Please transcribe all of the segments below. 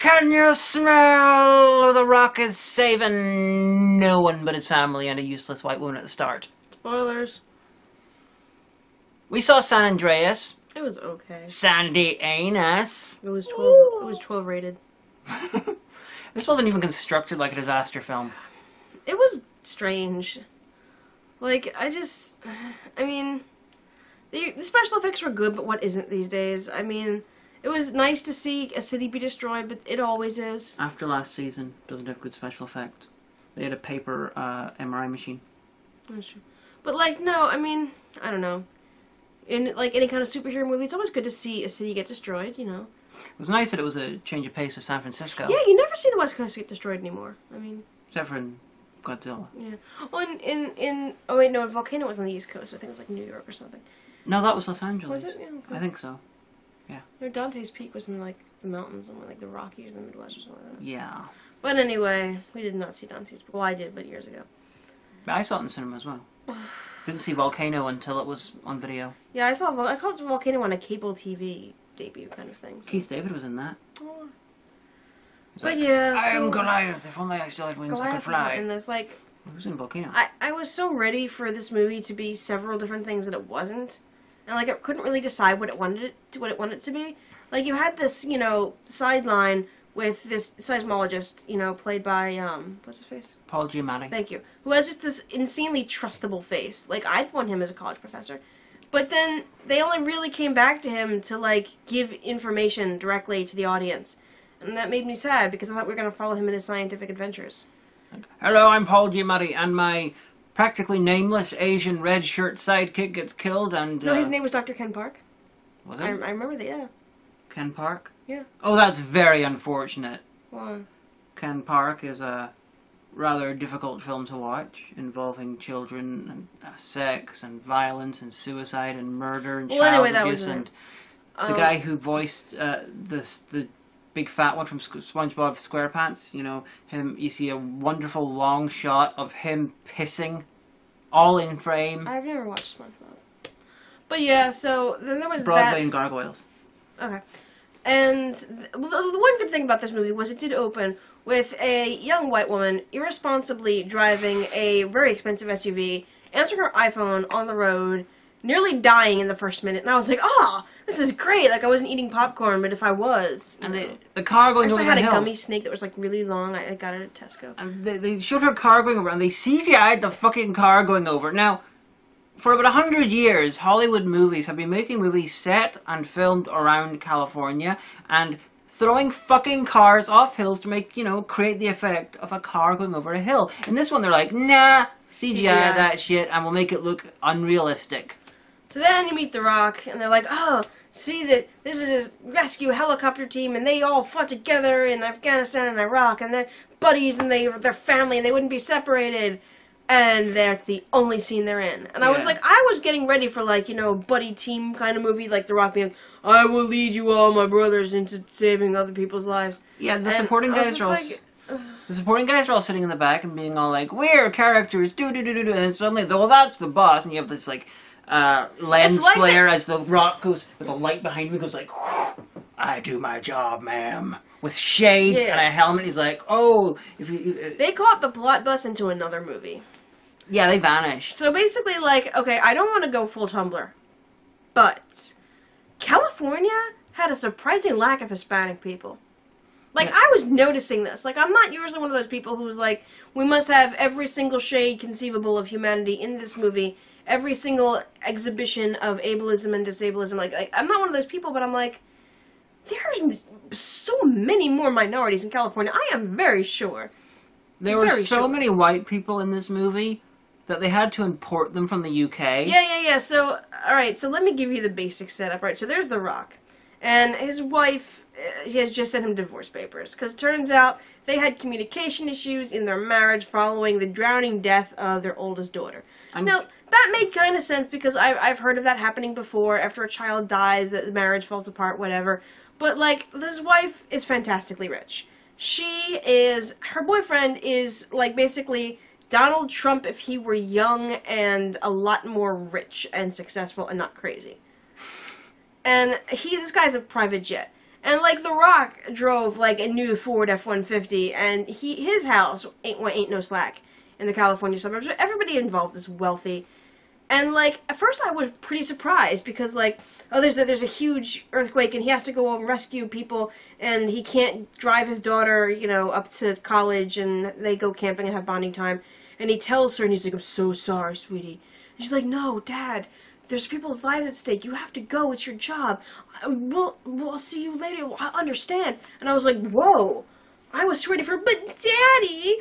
Can you smell the Rock is saving no one but his family and a useless white woman at the start? Spoilers. We saw San Andreas. It was okay. Sandy Anus. It was 12. Ooh. It was 12 rated. This wasn't even constructed like a disaster film. It was strange. Like, I mean, the special effects were good, but what isn't these days? I mean, it was nice to see a city be destroyed, but it always is. After last season, doesn't have good special effects. They had a paper MRI machine. That's true. But, like, no, I mean, I don't know. In, like, any kind of superhero movie, it's always good to see a city get destroyed, you know. It was nice that it was a change of pace with San Francisco. Yeah, you never see the West Coast get destroyed anymore. I mean... Except for in Godzilla. Yeah. Well, oh wait, no, Volcano was on the East Coast, so I think it was like New York or something. No, that was Los Angeles. Was it? Yeah, okay. I think so. Yeah. No, Dante's Peak was in, like, the mountains, somewhere like the Rockies in the Midwest or something like that. Yeah. But anyway, we did not see Dante's Peak. Well, I did, but years ago. I saw it in the cinema as well. Didn't see Volcano until it was on video. Yeah, I caught Volcano on a cable TV debut kind of thing. So. Keith David was in that. Oh. But like, yeah, I am Goliath. If only I still had wings, I could fly. In this, like, It was in Volcano. I was so ready for this movie to be several different things that it wasn't, and like I couldn't really decide what it wanted to be. Like, you had this, you know, sideline with this seismologist, you know, played by what's his face? Paul Giamatti. Thank you. Who has just this insanely trustable face. Like, I'd want him as a college professor. But then they only really came back to him to, like, give information directly to the audience. And that made me sad, because I thought we were going to follow him in his scientific adventures. Hello, I'm Paul Giamatti, and my practically nameless Asian red shirt sidekick gets killed, and... No, his name was Dr. Ken Park. Was it? I remember that, yeah. Ken Park? Yeah. Oh, that's very unfortunate. Why? Ken Park is a rather difficult film to watch, involving children and sex and violence and suicide and murder and child abuse, and the guy who voiced the big fat one from SpongeBob SquarePants, you know, him. You see a wonderful long shot of him pissing, all in frame. I've never watched SpongeBob. But yeah, so then there was Broadway and Gargoyles. Okay. And the one good thing about this movie was it did open with a young white woman irresponsibly driving a very expensive SUV, answering her iPhone on the road, nearly dying in the first minute. And I was like, oh, this is great. Like, I wasn't eating popcorn, but if I was... And the car going over the hill. I had a gummy snake that was, like, really long. I got it at Tesco. And they showed her car going over, and they CGI'd the fucking car going over. Now... For about 100 years, Hollywood movies have been making movies set and filmed around California and throwing fucking cars off hills to make, you know, create the effect of a car going over a hill. In this one, they're like, nah, CGI that shit and we'll make it look unrealistic. So then you meet The Rock, and they're like, oh, see that this is his rescue helicopter team, and they all fought together in Afghanistan and Iraq, and they're buddies, and they're family, and they wouldn't be separated. And that's the only scene they're in. And I was like, I was getting ready for, like, you know, buddy team kind of movie, like The Rock being, I will lead you all, my brothers, into saving other people's lives. Yeah, the supporting guys are all... The supporting guys are all sitting in the back and being all like, we're characters, do-do-do-do-do, and then suddenly, well, that's the boss, and you have this, like, lens like flare as The Rock goes, with the light behind him, goes like, I do my job, ma'am. With shades and a helmet, he's like, oh, if you... They caught the plot bus into another movie. Yeah, they vanished. So basically, like, okay, I don't want to go full Tumblr, but California had a surprising lack of Hispanic people. Like, I was noticing this. Like, I'm not usually one of those people who's like, we must have every single shade conceivable of humanity in this movie, every single exhibition of ableism and disableism. Like, I'm not one of those people, but I'm like, there's so many more minorities in California. I am very sure. There were so many white people in this movie that they had to import them from the UK. Yeah. So, alright, so let me give you the basic setup. Right, so there's The Rock. And his wife, she has just sent him divorce papers. Because it turns out they had communication issues in their marriage following the drowning death of their oldest daughter. Now, that made kind of sense because I've heard of that happening before. After a child dies, the marriage falls apart, whatever. But, like, his wife is fantastically rich. Her boyfriend is, like, basically Donald Trump if he were young and a lot more rich and successful and not crazy. And this guy's a private jet. And, like, The Rock drove, like, a new Ford F-150, and his house ain't no slack in the California suburbs. Everybody involved is wealthy. And, like, at first I was pretty surprised, because, like, oh, there's a huge earthquake, and he has to go and rescue people, and he can't drive his daughter, you know, up to college, and they go camping and have bonding time. And he tells her, and he's like, I'm so sorry, sweetie. And she's like, no, Dad, there's people's lives at stake. You have to go. It's your job. We'll see you later. I understand. And I was like, whoa. I was ready for, but Daddy.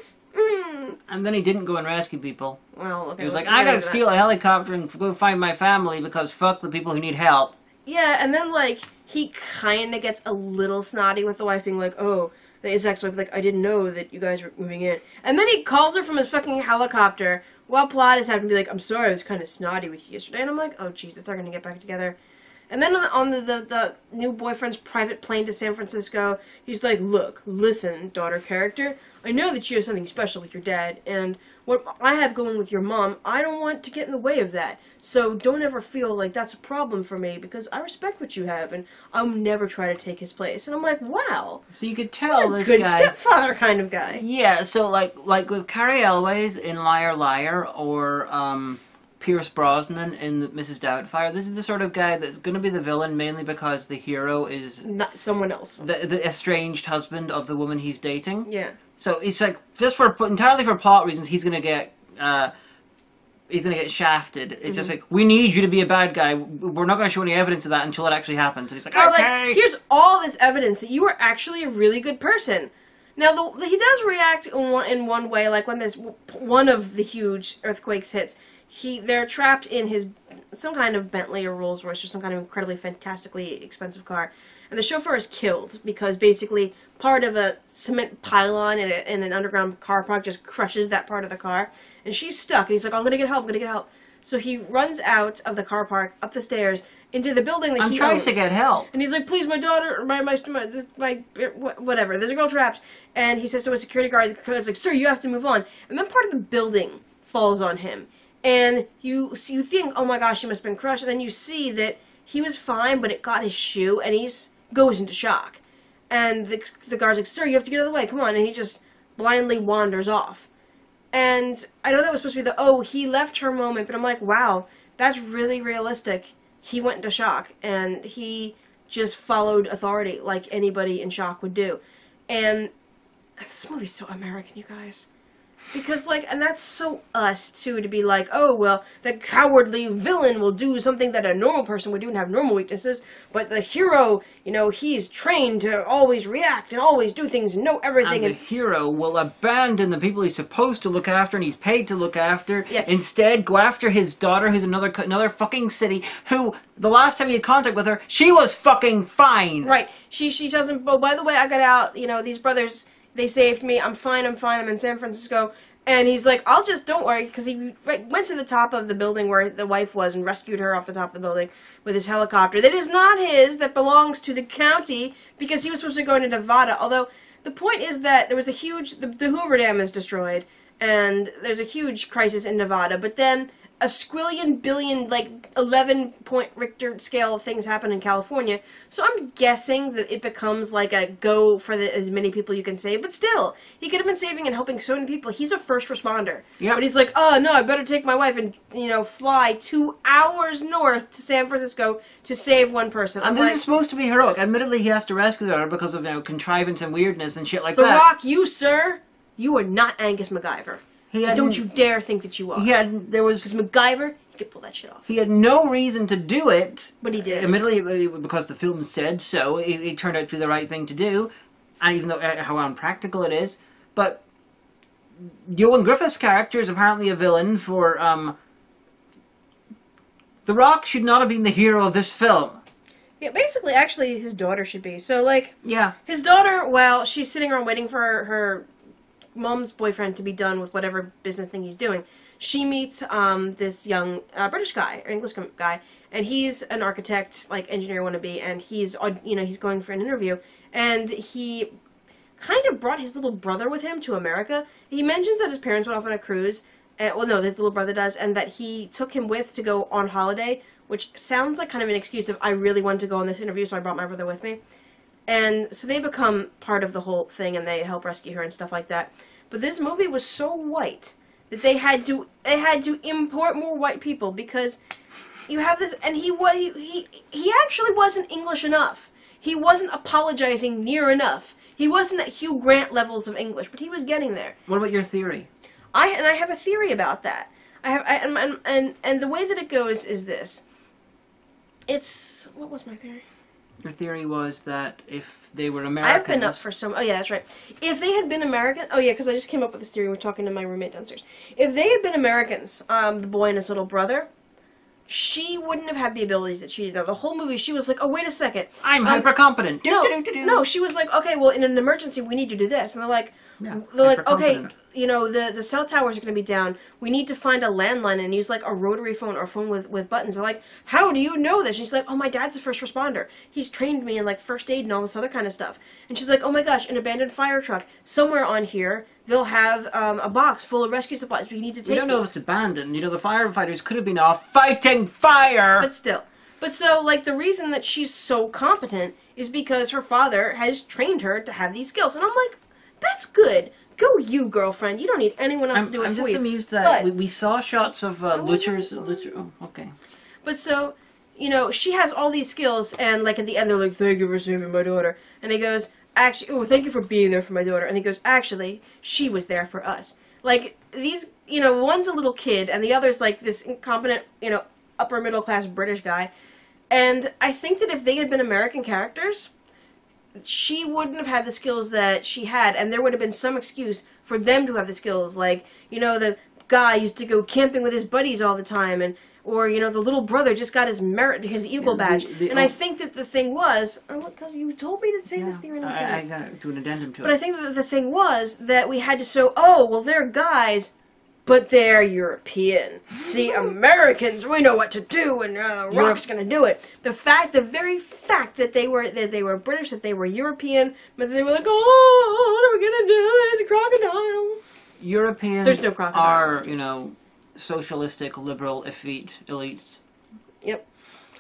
And then he didn't go and rescue people. Well, okay. He was like, I gotta steal a helicopter and go find my family because fuck the people who need help. Yeah, and then, like, he kind of gets a little snotty with the wife, being like, oh, his ex-wife, like, I didn't know that you guys were moving in. And then he calls her from his fucking helicopter while Plot is having to be like, I'm sorry, I was kind of snotty with you yesterday. And I'm like, oh, Jesus, they're going to get back together. And then on the new boyfriend's private plane to San Francisco, he's like, look, listen, daughter character, I know that you have something special with your dad, and what I have going with your mom, I don't want to get in the way of that. So don't ever feel like that's a problem for me, because I respect what you have, and I'll never try to take his place. And I'm like, wow. So you could tell this good guy... stepfather kind of guy. Yeah, so like with Carrie Elways in Liar Liar, or Pierce Brosnan in Mrs. Doubtfire, this is the sort of guy that's going to be the villain mainly because the hero is... not someone else. The estranged husband of the woman he's dating. Yeah. So it's like, just for entirely for plot reasons, he's going to get shafted. It's just like, we need you to be a bad guy. We're not going to show any evidence of that until it actually happens. And he's like, okay. Like, here's all this evidence that you are actually a really good person. Now, he does react in one way, like when one of the huge earthquakes hits. They're trapped in some kind of Bentley or Rolls Royce or some kind of incredibly fantastically expensive car. And the chauffeur is killed because basically part of a cement pylon in an underground car park just crushes that part of the car. And she's stuck. And he's like, oh, I'm going to get help, I'm going to get help. So he runs out of the car park, up the stairs, into the building that he owns. I'm trying to get help. And he's like, please, my daughter, whatever, there's a girl trapped. And he says to a security guard, he's like, sir, you have to move on. And then part of the building falls on him. And you think, oh my gosh, he must have been crushed. And then you see that he was fine, but it got his shoe, and he goes into shock. And the guard's like, sir, you have to get out of the way, come on. And he just blindly wanders off. And I know that was supposed to be he left her moment, but I'm like, wow, that's really realistic. He went into shock, and he just followed authority like anybody in shock would do. And this movie's so American, you guys. Because, like, and that's so us, too, to be like, oh, well, the cowardly villain will do something that a normal person would do and have normal weaknesses, but the hero, you know, he's trained to always react and always do things and know everything. And the hero will abandon the people he's supposed to look after and he's paid to look after. Yeah. Instead, go after his daughter, who's another fucking city, who, the last time he had contact with her, she was fucking fine. Right. She doesn't, oh, by the way, I got out, you know, these brothers... They saved me. I'm fine. I'm in San Francisco. And he's like, don't worry, because he went to the top of the building where the wife was and rescued her off the top of the building with his helicopter. That is not his, that belongs to the county, because he was supposed to go into Nevada. Although, the point is that there was the Hoover Dam is destroyed, and there's a huge crisis in Nevada, but then a squillion billion, like 11-point Richter scale of things happen in California. So I'm guessing that it becomes like a go for as many people you can save. But still, he could have been saving and helping so many people. He's a first responder. Yep. But he's like, oh no, I better take my wife and, you know, fly 2 hours north to San Francisco to save one person. And this is supposed to be heroic. Admittedly, he has to rescue her because of, you know, contrivance and weirdness and shit like that. The Rock, you, sir, you are not Angus MacGyver. Don't you dare think that you are. Because MacGyver, he could pull that shit off. He had no reason to do it. But he did. Admittedly, because the film said so, it turned out to be the right thing to do. And even though how unpractical it is. But Ewan Griffith's character is apparently a villain for... The Rock should not have been the hero of this film. Yeah, basically, actually, his daughter should be. So, like... Yeah. His daughter, well, she's sitting around waiting for her mom's boyfriend to be done with whatever business thing he's doing. She meets this young British guy, or English guy, and he's an architect, like engineer wannabe, and he's going for an interview, and he kind of brought his little brother with him to America. He mentions that his parents went off on a cruise, well, no, his little brother does, and that he took him with to go on holiday, which sounds like kind of an excuse of, I really wanted to go on this interview, so I brought my brother with me. And so they become part of the whole thing, and they help rescue her and stuff like that. But this movie was so white that they had to import more white people, because you have this, and he actually wasn't English enough. He wasn't apologizing near enough. He wasn't at Hugh Grant levels of English, but he was getting there. What about your theory? I have a theory about that. And the way that it goes is this. What was my theory? Your theory was that if they were Americans... I've been up for some... Oh, yeah, that's right. If they had been American... Oh, yeah, because I just came up with this theory. We're talking to my roommate downstairs. If they had been Americans, the boy and his little brother, she wouldn't have had the abilities that she did. Now, the whole movie, she was like, oh, wait a second. I'm hyper-competent. No, she was like, okay, well, in an emergency, we need to do this. And they're like, okay, you know, the cell towers are going to be down. We need to find a landline and use, like, a rotary phone or a phone with buttons. They're like, how do you know this? And she's like, oh, my dad's a first responder. He's trained me in, like, first aid and all this other kind of stuff. And she's like, oh, my gosh, an abandoned fire truck. Somewhere on here, they'll have a box full of rescue supplies. We need to take We don't know if it's abandoned. You know, the firefighters could have been off fighting fire! But still. But so, like, the reason that she's so competent is because her father has trained her to have these skills. And I'm like, that's good. Go you, girlfriend. You don't need anyone else to do it for you. I'm just amused that we saw shots of oh, okay. But so, you know, she has all these skills, and, like, at the end, they're like, thank you for saving my daughter. And he goes, actually, oh, thank you for being there for my daughter. And he goes, actually, she was there for us. Like, these, you know, one's a little kid, and the other's, like, this incompetent, you know, upper-middle-class British guy. And I think that if they had been American characters, she wouldn't have had the skills that she had, and there would have been some excuse for them to have the skills. Like, you know, the guy used to go camping with his buddies all the time, or, you know, the little brother just got his Eagle badge. And I think that the thing was, because you told me to say this theory. I got to an addendum to it. But I think that the thing was that we had to show, oh, well, they're guys, but they're European. See, Americans, we know what to do, and Rock's gonna do it. The very fact that they were British, that they were European, but they were like, oh, what are we gonna do? There's a crocodile. Europeans There's no crocodile. Are, you know, socialistic, liberal, effete elites. Yep.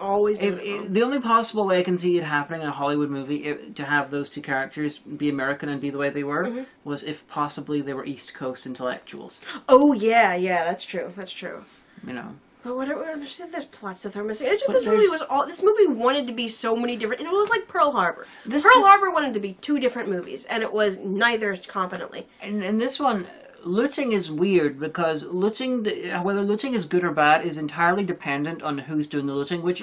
Always do it. The only possible way I can see it happening in a Hollywood movie, to have those two characters be American and be the way they were, was if possibly they were East Coast intellectuals. Oh, yeah, that's true. That's true. You know. But whatever, there's plot stuff I'm missing. It's just this movie wanted to be so many different. It was like Pearl Harbor. Pearl Harbor wanted to be two different movies, and it was neither competently. And this one, looting is weird because whether looting is good or bad is entirely dependent on who's doing the looting, which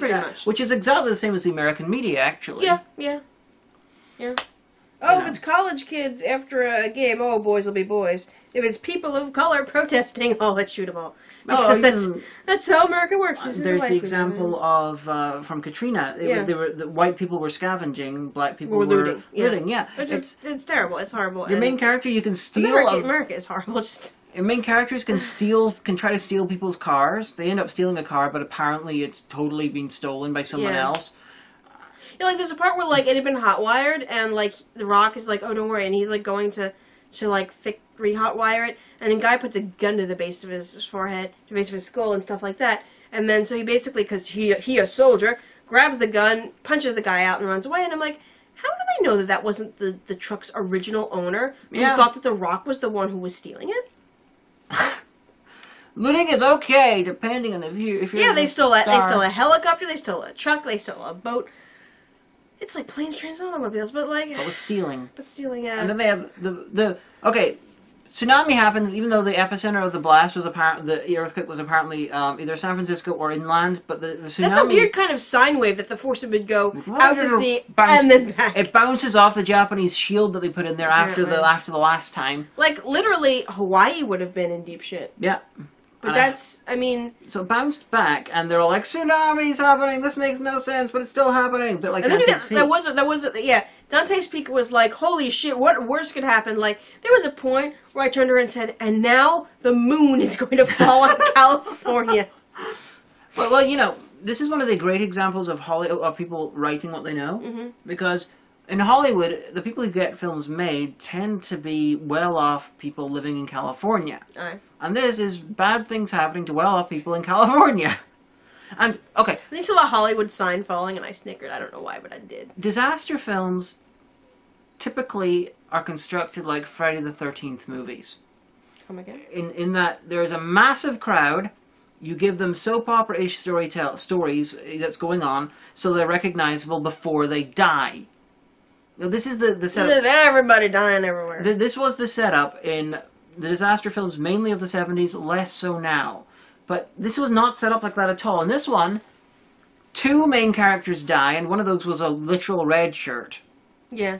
is exactly the same as the American media, actually. Yeah. Oh, if it's college kids after a game, oh, boys will be boys. If it's people of color protesting, oh, let's shoot them all. Because that's how America works. There's the example of from Katrina. The white people were scavenging, black people were looting. Yeah, it's terrible. It's horrible. Your main character, you can steal. America is horrible. Your main characters can try to steal people's cars. They end up stealing a car, but apparently it's totally been stolen by someone else. Yeah, like there's a part where like it had been hot-wired, and like The Rock is like, oh, don't worry, and he's like going to like re-hot-wire it, and the guy puts a gun to the base of his forehead, to the base of his skull, and stuff like that. And then so he basically, because he a soldier, grabs the gun, punches the guy out, and runs away. And I'm like, how do they know that that wasn't the truck's original owner, who thought that The Rock was the one who was stealing it? Looting is okay, depending on if you're they stole a helicopter, they stole a truck, they stole a boat. It's like planes, trains, and automobiles, but like... But stealing. Yeah. And then they have okay, tsunami happens, even though the epicenter of the blast was the earthquake was apparently either San Francisco or inland, but the tsunami... That's a weird kind of sine wave that the force would go out to sea and then back. It bounces off the Japanese shield that they put in there after the last time. Like, literally, Hawaii would have been in deep shit. Yeah. But that's, I mean... So it bounced back, and they're all like, tsunami's happening, this makes no sense, but it's still happening. But like, Dante's Peak. Dante's Peak was like, holy shit, what worse could happen? Like, there was a point where I turned to her and said, and now the moon is going to fall on California. Well, you know, this is one of the great examples of people writing what they know, because... In Hollywood, the people who get films made tend to be well-off people living in California. Aye. And this is bad things happening to well-off people in California. And, okay. And you saw the Hollywood sign falling, and I snickered. I don't know why, but I did. Disaster films typically are constructed like Friday the 13th movies. Come again? In that there's a massive crowd. You give them soap opera-ish stories that's going on, so they're recognizable before they die. Now, this is the setup. Everybody dying everywhere. This was the setup in the disaster films, mainly of the 70s, less so now. But this was not set up like that at all. In this one, 2 main characters die, and one of those was a literal red shirt. Yeah,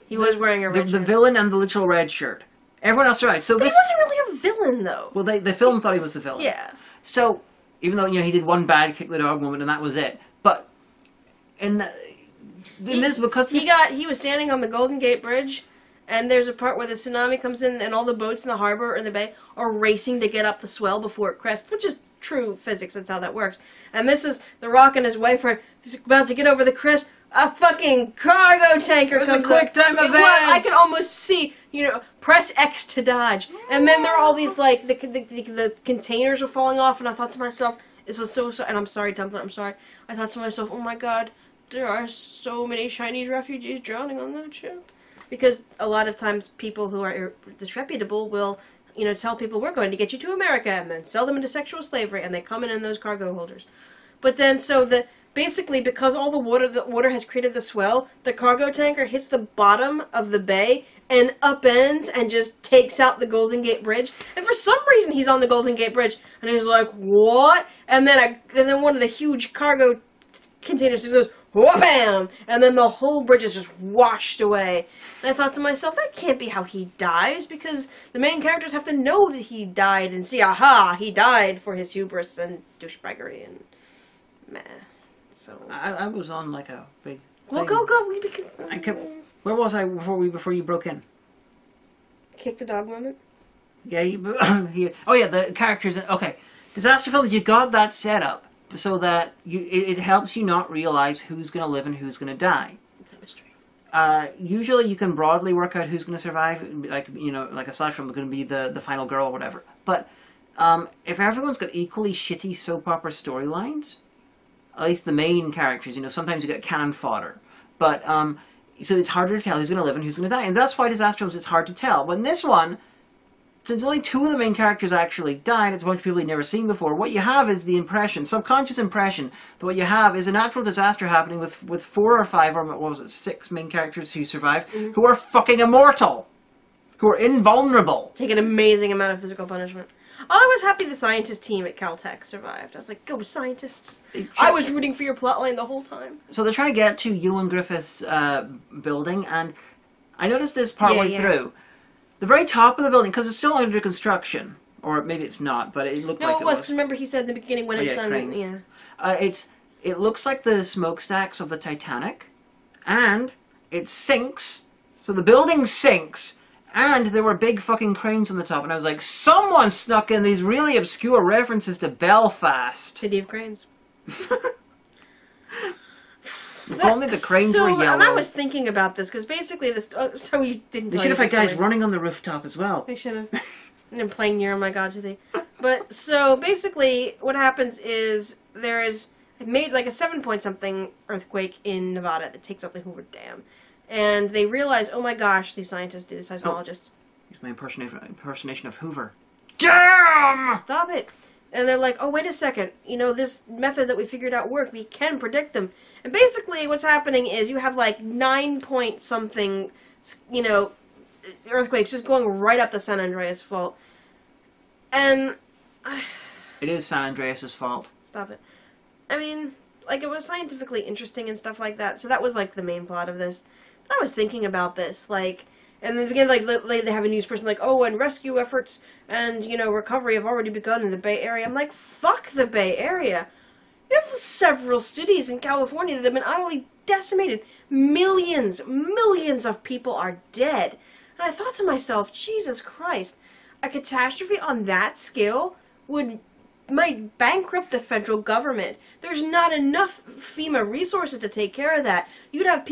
he was wearing a red shirt. The villain and the literal red shirt. Everyone else survived. So but he wasn't really a villain, though. Well, the film thought he was the villain. Yeah. So, even though, he did one bad kick the dog moment and that was it. But, he was standing on the Golden Gate Bridge, and there's a part where the tsunami comes in and all the boats in the harbor or in the bay are racing to get up the swell before it crests, which is true physics, that's how that works. And this is The Rock and his wife are about to get over the crest. A fucking cargo tanker comes up. It was a quick time event. I can almost see, press X to dodge. And then there are all these, like, the containers are falling off, and I thought to myself, this was so, and I'm sorry, Dumpling, I'm sorry. I thought to myself, oh my god, there are so many Chinese refugees drowning on that ship. Because a lot of times people who are disreputable will, tell people, we're going to get you to America, and then sell them into sexual slavery, and they come in those cargo holders. But then, basically, because all the water has created the swell, the cargo tanker hits the bottom of the bay and upends and just takes out the Golden Gate Bridge. And for some reason, he's on the Golden Gate Bridge, and he's like, what? And then one of the huge cargo containers just goes, wha-bam! And then the whole bridge is just washed away. And I thought to myself, that can't be how he dies, because the main characters have to know that he died and see, aha, he died for his hubris and douchebaggery and meh. So I was on like a big. Well, go because Where was I before you broke in? Kick the dog moment. Yeah. The characters. Okay, disaster films. You got that set up so that it helps you not realize who's going to live and who's going to die. It's a mystery. Usually, you can broadly work out who's going to survive. Like a slash film is going to be the final girl or whatever. But if everyone's got equally shitty soap opera storylines. At least the main characters, sometimes you get cannon fodder. But, so it's harder to tell who's going to live and who's going to die. And that's why disaster films, it's hard to tell. But in this one, since only 2 of the main characters actually died, it's a bunch of people you've never seen before, what you have is the impression, subconscious impression, that what you have is a natural disaster happening with 4 or 5, or what was it, 6 main characters who survived, who are fucking immortal. Who are invulnerable. Take an amazing amount of physical punishment. I was happy the scientist team at Caltech survived. I was like, go scientists. I was rooting for your plotline the whole time. So they're trying to get to Ewan Griffith's building, and I noticed this partway through. The very top of the building, because it's still under construction, or maybe it's not, but it looked like it was. No, it was, because remember he said in the beginning when it's done. Yeah. It looks like the smokestacks of the Titanic, and it sinks, so the building sinks, and there were big fucking cranes on the top, and I was like, someone snuck in these really obscure references to Belfast. City of Cranes. If only the cranes were yellow. And I was thinking about this, because basically this... so we didn't They should have had guys running on the rooftop as well. They should have. And then playing near, oh my god, today. But, so, basically, what happens is, it made like a 7-point-something earthquake in Nevada that takes out the Hoover Dam. And they realize, oh my gosh, these scientists, the seismologists. Here's my impersonation of Hoover. Damn! Stop it. And they're like, oh, wait a second. This method that we figured out worked. We can predict them. And basically what's happening is you have like 9-point-something, earthquakes just going right up the San Andreas fault. And... it is San Andreas' fault. Stop it. I mean, like, it was scientifically interesting and stuff like that. So that was like the main plot of this. But I was thinking about this, like... And then again, like, they have a news person like, oh, and rescue efforts and, recovery have already begun in the Bay Area. I'm like, fuck the Bay Area. You have several cities in California that have been utterly decimated. Millions of people are dead. And I thought to myself, Jesus Christ, a catastrophe on that scale might bankrupt the federal government. There's not enough FEMA resources to take care of that. You'd have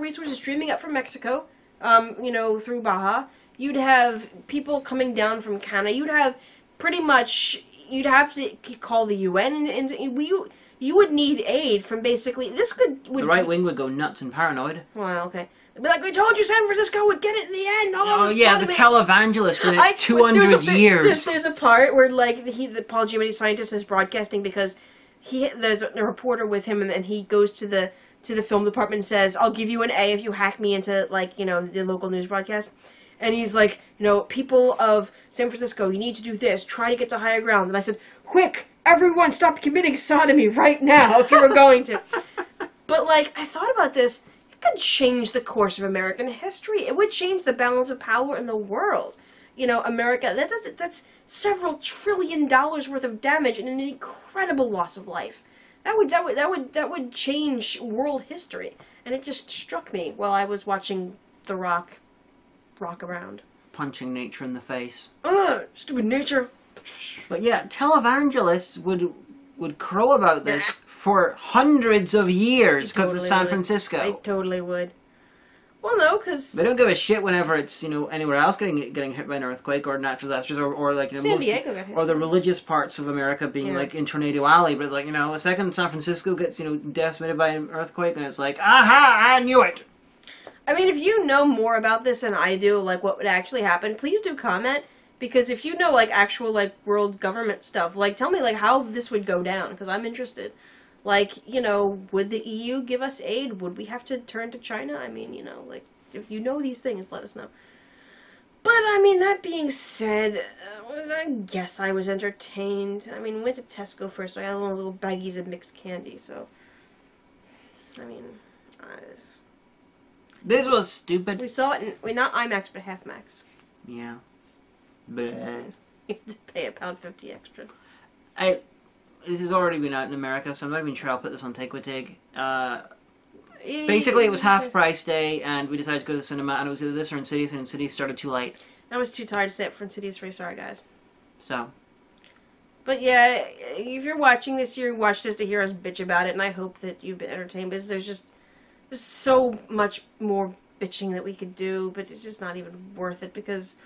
resources streaming up from Mexico, through Baja. You'd have people coming down from Canada. You'd have you'd have to call the UN, and you would need aid from basically, the right wing would go nuts and paranoid. Well, okay. Be like, we told you San Francisco would get it in the end. Oh yeah, the televangelist for the next 200 years. There's a part where like the Paul Giamatti scientist is broadcasting because there's a reporter with him, and he goes to the film department and says, "I'll give you an A if you hack me into like the local news broadcast." And he's like, people of San Francisco, you need to do this. Try to get to higher ground. And I said, quick, everyone, stop committing sodomy right now if you were going to. But like, I thought about this. Could change the course of American history. It would change the balance of power in the world. America, that's several $1 trillion worth of damage and an incredible loss of life. That would change world history. And it just struck me while I was watching The Rock rock around. Punching nature in the face. Ugh, stupid nature. But yeah, televangelists would crow about this for hundreds of years because of San Francisco. I totally would. Well, no, because they don't give a shit whenever it's anywhere else getting hit by an earthquake or natural disasters or like San Diego got hit. Or the religious parts of America being like in Tornado Alley. But like a second San Francisco gets decimated by an earthquake and it's like, aha, I knew it. I mean, if you know more about this than I do, like what would actually happen, please do comment. Because if you know like actual like world government stuff, like tell me like how this would go down. Because I'm interested. Like, would the EU give us aid? Would we have to turn to China? I mean, like, if you know these things, let us know. But, I mean, that being said, I guess I was entertained. I mean, went to Tesco first, so I got one of those little baggies of mixed candy, so... I mean... This was stupid. We saw it in... not IMAX, but half max. Yeah. Bleh. You have to pay £1.50 extra. This has already been out in America, so I'm not even sure I'll put this on Take with Tig. Basically, it was half price day, and we decided to go to the cinema, and it was either this or Insidious, and Insidious started too late. I was too tired to stay up for Insidious 3, sorry guys. So. But yeah, if you're watching this, you watch this to hear us bitch about it, and I hope that you've been entertained, because there's so much more bitching that we could do, but it's just not even worth it, because,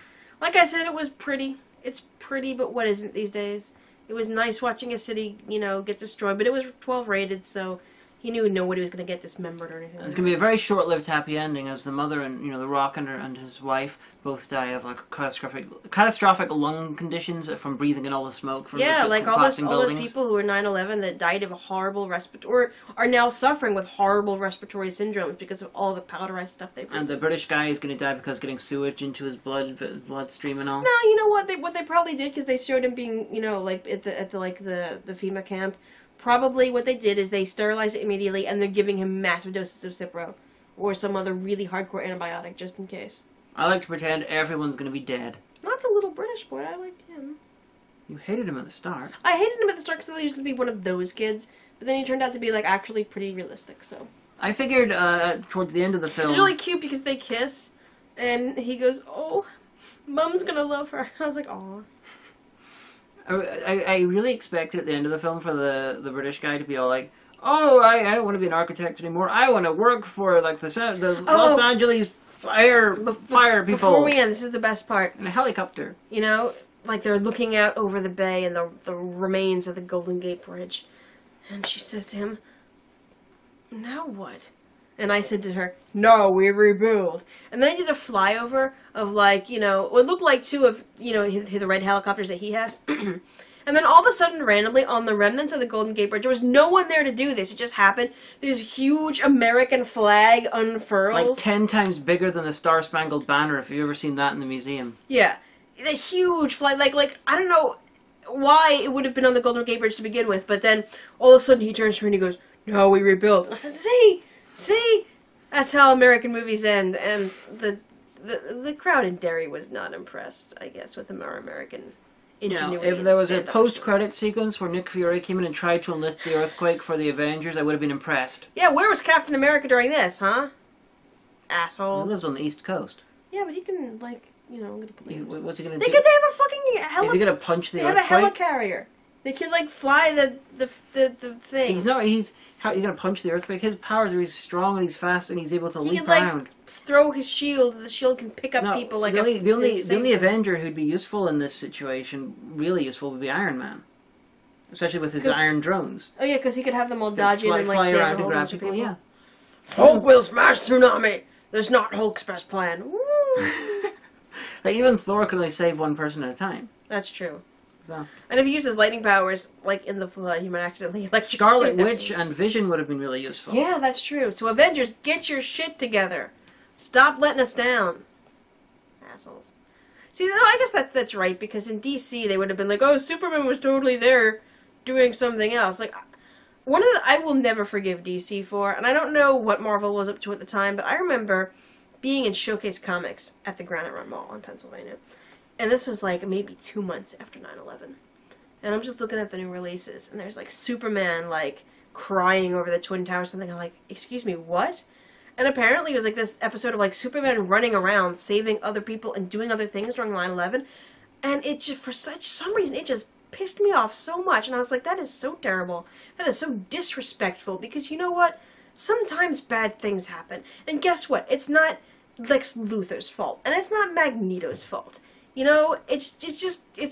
like I said, it was pretty. It's pretty, but what isn't these days? It was nice watching a city, get destroyed, but it was 12 rated, so he knew nobody was going to get dismembered or anything. It's going to be a very short-lived happy ending, as the mother and The Rock and his wife both die of like catastrophic lung conditions from breathing in all the smoke from like all those people who were 9/11 that died of a horrible or are now suffering with horrible respiratory syndromes because of all the powderized stuff they breathed. And the British guy is going to die because getting sewage into his bloodstream and all. No, you know what they probably did, because they showed him being like at the FEMA camp. Probably what they did is they sterilized it immediately, and they're giving him massive doses of Cipro or some other really hardcore antibiotic just in case. I like to pretend everyone's going to be dead. Not the little British boy. I liked him. You hated him at the start. I hated him at the start because he used to be one of those kids, but then he turned out to be like actually pretty realistic. So I figured towards the end of the film, it's really cute because they kiss, and he goes, "Oh, Mom's gonna love her." I was like, "Aw." I really expected at the end of the film for the British guy to be all like, "Oh, I don't want to be an architect anymore. I want to work for like the Los Angeles fire people." Before we end, this is the best part. In a helicopter. Like they're looking out over the bay and the remains of the Golden Gate Bridge, and she says to him, "Now what?" And I said to her, "No, we rebuild." And then I did a flyover of like, what looked like two of, the red helicopters that he has. And then all of a sudden, randomly, on the remnants of the Golden Gate Bridge, there was no one there to do this. It just happened. This huge American flag unfurls. Like 10 times bigger than the Star Spangled Banner, if you've ever seen that in the museum. Yeah. The huge flag. Like I don't know why it would have been on the Golden Gate Bridge to begin with, but then all of a sudden he turns to her and he goes, "No, we rebuild." And I said, See? That's how American movies end, and the crowd in Derry was not impressed, I guess, with our American ingenuity. If there was a post-credit sequence where Nick Fury came in and tried to enlist the Earthquake for the Avengers, I would have been impressed. Yeah, where was Captain America during this, huh? Asshole. He lives on the East Coast. Yeah, but he can, like, what's he gonna do? They have a fucking Is he gonna punch the Earthquake? They have a helicarrier. They can, like, fly the thing. He's gonna punch the Earthquake. His powers are he's strong and he's fast and he's able to leap around. Like, throw his shield, and the shield can pick up people like the only Avenger who'd be useful in this situation, really useful, would be Iron Man. Especially with his iron drones. Oh yeah, because he could have them all dodge in and like fly save around a whole grab bunch of people. Yeah. Hulk will smash tsunami! There's not Hulk's best plan. Woo! Like, even Thor can only save one person at a time. That's true. So. And if he uses lightning powers, like in the Flood, he might accidentally electrocute Scarlet Witch and Vision would have been really useful. Yeah, that's true. So Avengers, get your shit together. Stop letting us down. Assholes. See, though, I guess that's right, because in DC, they would have been like, oh, Superman was totally there doing something else. Like, one of the, I will never forgive DC for, and I don't know what Marvel was up to at the time, but I remember being in Showcase Comics at the Granite Run Mall in Pennsylvania. And this was like maybe 2 months after 9/11. And I'm just looking at the new releases, and there's like Superman like crying over the Twin Towers or something. I'm like, excuse me, what? And apparently it was like this episode of like Superman running around saving other people and doing other things during 9/11. And it just, for some reason, it just pissed me off so much. And I was like, that is so terrible. That is so disrespectful. Because you know what? Sometimes bad things happen. And guess what? It's not Lex Luthor's fault. And it's not Magneto's fault. You know, it's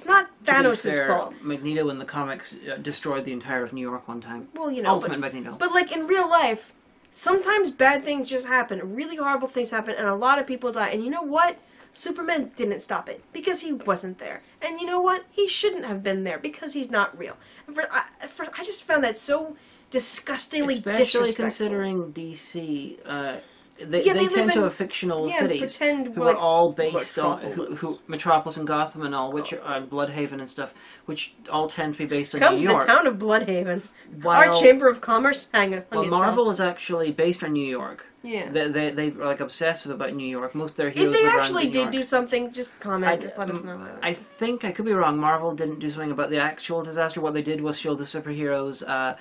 not Thanos' fault. Magneto in the comics destroyed the entire of New York one time. Well, you know, Ultimate Magneto. But like in real life, sometimes bad things just happen. Really horrible things happen, and a lot of people die. And you know what? Superman didn't stop it because he wasn't there. And you know what? He shouldn't have been there because he's not real. I just found that so disgustingly disrespectful. Especially considering DC. They tend to have fictional cities who are all based on Metropolis and Gotham and all, which are Bloodhaven and stuff, which all tend to be based on New York. Comes the town of Bloodhaven. Our Chamber of Commerce Well, Marvel is actually based on New York. Yeah. They are like obsessive about New York. Most of their heroes if they live actually around New York. did do something, just comment. Just let us know. I think I could be wrong. Marvel didn't do something about the actual disaster. What they did was show the superheroes.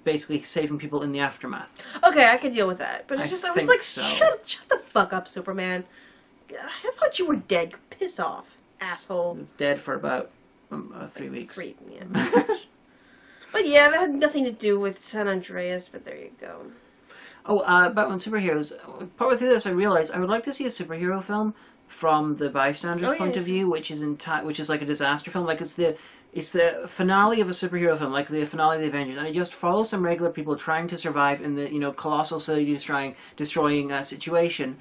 Basically saving people in the aftermath. Okay, I could deal with that. But it's just, I was like, so. shut the fuck up, Superman. I thought you were dead. Piss off, asshole. He was dead for about 3 weeks. Yeah. But yeah, that had nothing to do with San Andreas, but there you go. Oh, back on superheroes. Partway through this, I realized I would like to see a superhero film from the bystander's point of view, which is like a disaster film. Like it's the finale of a superhero film, like the finale of the Avengers, and it just follows some regular people trying to survive in the colossal city destroying situation,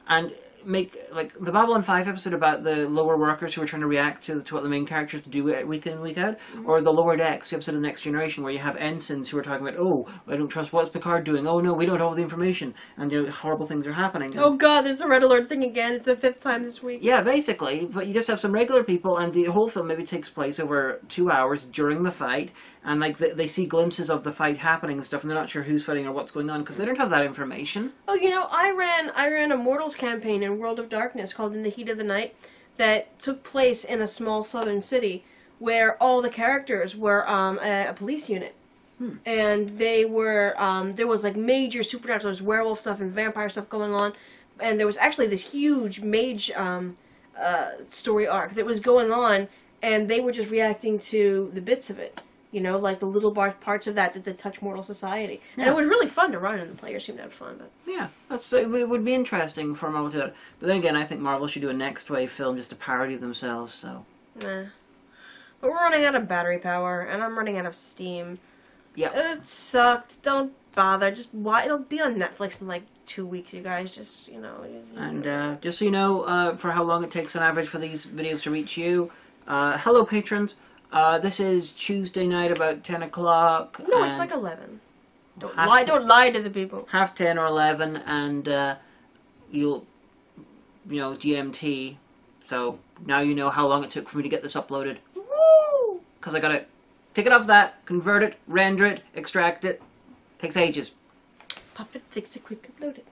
and make like the Babylon 5 episode about the lower workers who are trying to react to what the main characters do week in, week out, or the Lower Decks episode of Next Generation where you have ensigns who are talking about, oh, I don't trust what's Picard doing, oh no, we don't have all the information, and horrible things are happening. Oh god, there's the Red Alert thing again, it's the 5th time this week. Yeah, basically, but you just have some regular people, and the whole film maybe takes place over 2 hours during the fight, and like they see glimpses of the fight happening and stuff, and they're not sure who's fighting or what's going on because they don't have that information. Oh, you know, I ran a Mortals campaign in World of Darkness called In the Heat of the Night that took place in a small southern city where all the characters were a police unit. And they were there was like major supernatural, there's werewolf stuff and vampire stuff going on, and there was actually this huge mage story arc that was going on, and they were just reacting to the bits of it. You know, like the little parts of that touch mortal society. Yeah. And it was really fun to run, and the players seemed to have fun. But yeah, it would be interesting for Marvel to do it. But then again, I think Marvel should do a next wave film just to parody themselves, so. Nah. But we're running out of battery power, and I'm running out of steam. Yeah. It sucked. Don't bother. Just it'll be on Netflix in like 2 weeks, you guys. Just, you know. And just so you know, for how long it takes on average for these videos to reach you, hello patrons. This is Tuesday night about 10 o'clock. No, it's like 11. Don't lie to the people. Half 10 or 11, and you'll, GMT. So now you know how long it took for me to get this uploaded. Woo! Because I gotta take it off that, convert it, render it, extract it. Takes ages. Pop it, fix it, quick, upload it.